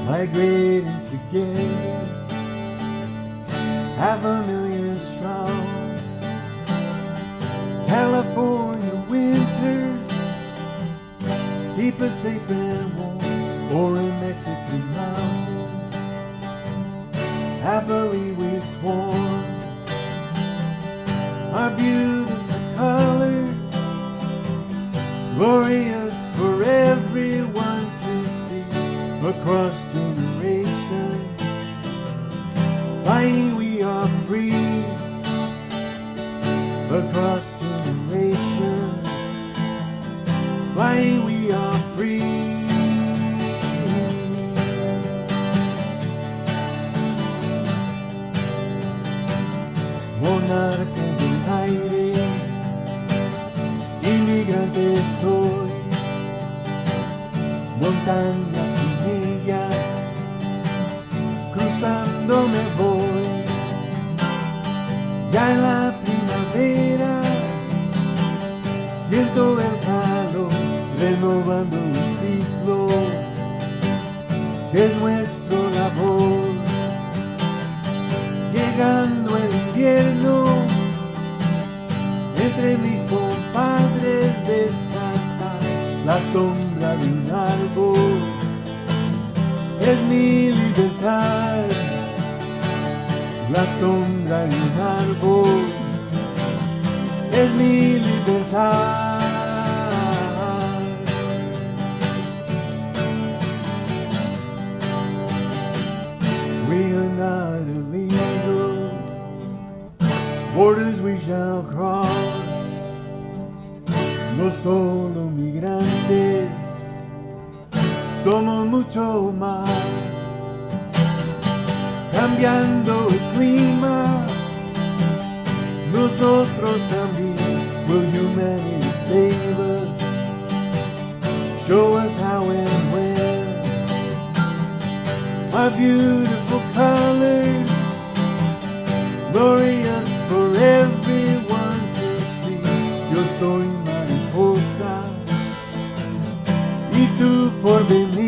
migrating together, 500,000 strong. California winter, keep us safe and warm, or in Mexican mountains, happily we swarm. Our beautiful colors, glorious for everyone to see, across generations, flying we are free, across generations, flying we are free. Monarca del aire, inmigrante soy, montañas y ellas, cruzando me voy, ya en la primavera, siento el calor, renovando el ciclo, que es nuestro labor, llegando el invierno, entre mis compadres descansar, la sombra de un árbol es mi libertad, la sombra de un árbol es mi libertad. We are not illegal, borders we shall cross, no solo migrantes, somos mucho más, cambiando el clima, nosotros también, will humanity save us, show us how and when, our beautiful colors, glorious for everyone to see. Yo soy mariposa y tú por venir.